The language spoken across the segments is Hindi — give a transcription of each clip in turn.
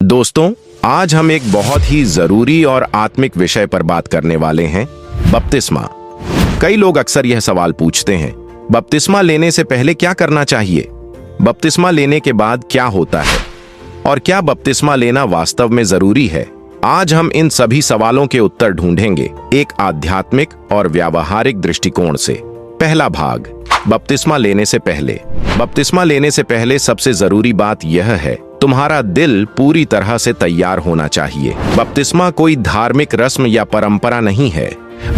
दोस्तों, आज हम एक बहुत ही जरूरी और आत्मिक विषय पर बात करने वाले हैं, बपतिस्मा। कई लोग अक्सर यह सवाल पूछते हैं, बपतिस्मा लेने से पहले क्या करना चाहिए? बपतिस्मा लेने के बाद क्या होता है? और क्या बपतिस्मा लेना वास्तव में जरूरी है? आज हम इन सभी सवालों के उत्तर ढूंढेंगे एक आध्यात्मिक और व्यावहारिक दृष्टिकोण से। पहला भाग, बपतिस्मा लेने से पहले। बपतिस्मा लेने से पहले सबसे जरूरी बात यह है, तुम्हारा दिल पूरी तरह से तैयार होना चाहिए। बपतिस्मा कोई धार्मिक रस्म या परंपरा नहीं है,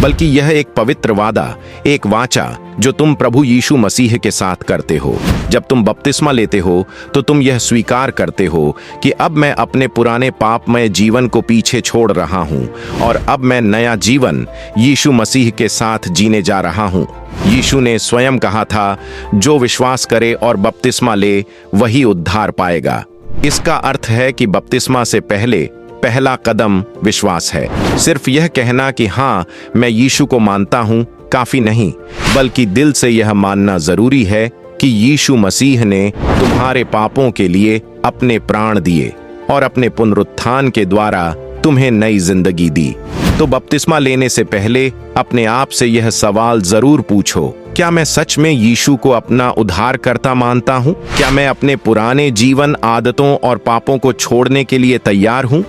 बल्कि यह एक पवित्र वादा, एक वाचा जो तुम प्रभु यीशु मसीह के साथ करते हो। जब तुम बपतिस्मा लेते हो तो तुम यह स्वीकार करते हो कि अब मैं अपने पुराने पापमय जीवन को पीछे छोड़ रहा हूँ और अब मैं नया जीवन यीशु मसीह के साथ जीने जा रहा हूँ। यीशु ने स्वयं कहा था, जो विश्वास करे और बपतिस्मा ले वही उद्धार पाएगा। इसका अर्थ है कि बपतिस्मा से पहले पहला कदम विश्वास है। सिर्फ यह कहना कि हाँ, मैं यीशु को मानता हूँ काफी नहीं, बल्कि दिल से यह मानना जरूरी है कि यीशु मसीह ने तुम्हारे पापों के लिए अपने प्राण दिए और अपने पुनरुत्थान के द्वारा तुम्हें नई जिंदगी दी। तो बपतिस्मा लेने से पहले अपने आप से यह सवाल जरूर पूछो, क्या मैं सच में यीशु को अपना उद्धारकर्ता मानता हूँ? क्या मैं अपने पुराने जीवन, आदतों और पापों को छोड़ने के लिए तैयार हूँ?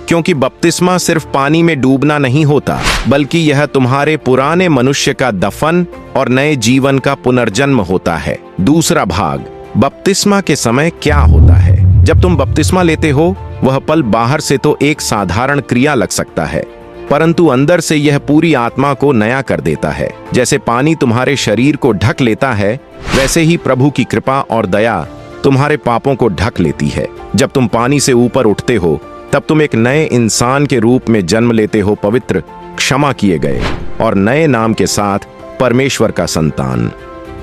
क्योंकि बपतिस्मा सिर्फ पानी में डूबना नहीं होता, बल्कि यह तुम्हारे पुराने मनुष्य का दफन और नए जीवन का पुनर्जन्म होता है। दूसरा भाग, बपतिस्मा के समय क्या होता है? जब तुम बपतिस्मा लेते हो, वह पल बाहर से तो एक साधारण क्रिया लग सकता है, परंतु अंदर से यह पूरी आत्मा को नया कर देता है। जैसे पानी तुम्हारे शरीर को ढक लेता है, वैसे ही प्रभु की कृपा और दया तुम्हारे पापों को ढक लेती है। जब तुम पानी से ऊपर उठते हो, तब तुम एक नए इंसान के रूप में जन्म लेते हो, पवित्र, क्षमा किए गए और नए नाम के साथ परमेश्वर का संतान।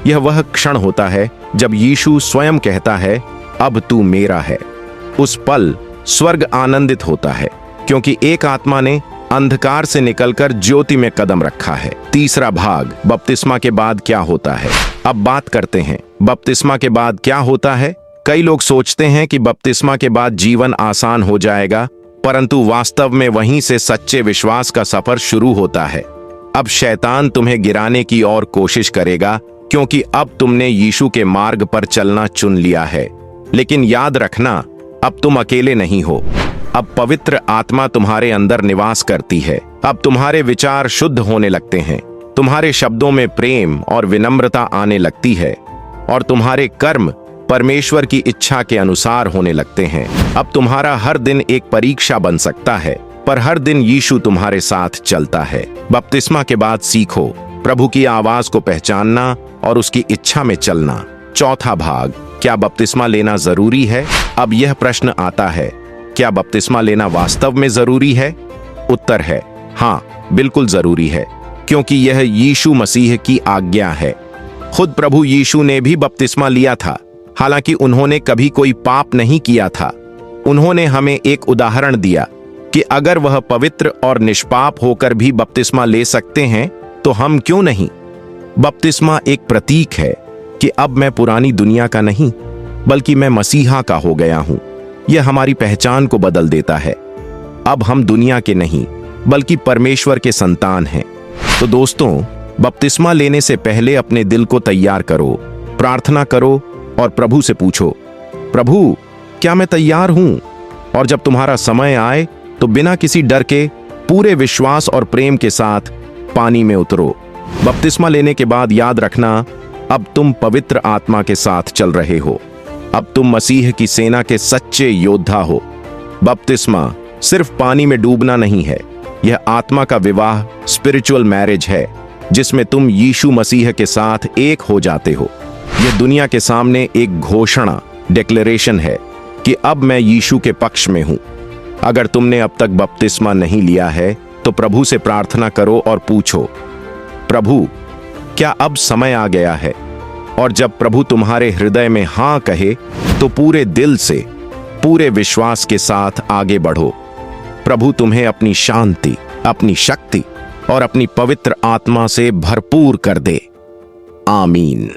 यह वह क्षण होता है जब यीशु स्वयं कहता है, अब तू मेरा है। उस पल स्वर्ग आनंदित होता है, क्योंकि एक आत्मा ने अंधकार से निकलकर ज्योति में कदम रखा है। तीसरा भाग, बपतिस्मा के बाद क्या होता है? अब बात करते हैं, बपतिस्मा के बाद क्या होता है? कई लोग सोचते हैं कि बपतिस्मा के बाद जीवन आसान हो जाएगा, परंतु वास्तव में वहीं से सच्चे विश्वास का सफर शुरू होता है। अब शैतान तुम्हें गिराने की और कोशिश करेगा, क्योंकि अब तुमने यीशु के मार्ग पर चलना चुन लिया है। लेकिन याद रखना, अब तुम अकेले नहीं हो। अब पवित्र आत्मा तुम्हारे अंदर निवास करती है। अब तुम्हारे विचार शुद्ध होने लगते हैं, तुम्हारे शब्दों में प्रेम और विनम्रता आने लगती है और तुम्हारे कर्म परमेश्वर की इच्छा के अनुसार होने लगते हैं। अब तुम्हारा हर दिन एक परीक्षा बन सकता है, पर हर दिन यीशु तुम्हारे साथ चलता है। बपतिस्मा के बाद सीखो प्रभु की आवाज को पहचानना और उसकी इच्छा में चलना। चौथा भाग, क्या बपतिस्मा लेना जरूरी है? अब यह प्रश्न आता है, क्या बपतिस्मा लेना वास्तव में जरूरी है? उत्तर है हाँ, बिल्कुल जरूरी है, क्योंकि यह यीशु मसीह की आज्ञा है। खुद प्रभु यीशु ने भी बपतिस्मा लिया था, हालांकि उन्होंने कभी कोई पाप नहीं किया था। उन्होंने हमें एक उदाहरण दिया कि अगर वह पवित्र और निष्पाप होकर भी बपतिस्मा ले सकते हैं, तो हम क्यों नहीं? बपतिस्मा एक प्रतीक है कि अब मैं पुरानी दुनिया का नहीं, बल्कि मैं मसीहा का हो गया हूं। यह हमारी पहचान को बदल देता है। अब हम दुनिया के नहीं, बल्कि परमेश्वर के संतान हैं। तो दोस्तों, बपतिस्मा लेने से पहले अपने दिल को तैयार करो, प्रार्थना करो और प्रभु से पूछो, प्रभु, क्या मैं तैयार हूं? और जब तुम्हारा समय आए तो बिना किसी डर के पूरे विश्वास और प्रेम के साथ पानी में उतरो। बपतिस्मा लेने के बाद याद रखना, अब तुम पवित्र आत्मा के साथ चल रहे हो। अब तुम मसीह की सेना के सच्चे योद्धा हो। बपतिस्मा सिर्फ पानी में डूबना नहीं है, यह आत्मा का विवाह, स्पिरिचुअल मैरिज है, जिसमें तुम यीशु मसीह के साथ एक हो जाते हो। यह दुनिया के सामने एक घोषणा, डिक्लेरेशन है कि अब मैं यीशु के पक्ष में हूं। अगर तुमने अब तक बपतिस्मा नहीं लिया है, तो प्रभु से प्रार्थना करो और पूछो, प्रभु, क्या अब समय आ गया है? और जब प्रभु तुम्हारे हृदय में हां कहे, तो पूरे दिल से, पूरे विश्वास के साथ आगे बढ़ो। प्रभु तुम्हें अपनी शांति, अपनी शक्ति और अपनी पवित्र आत्मा से भरपूर कर दे। आमीन।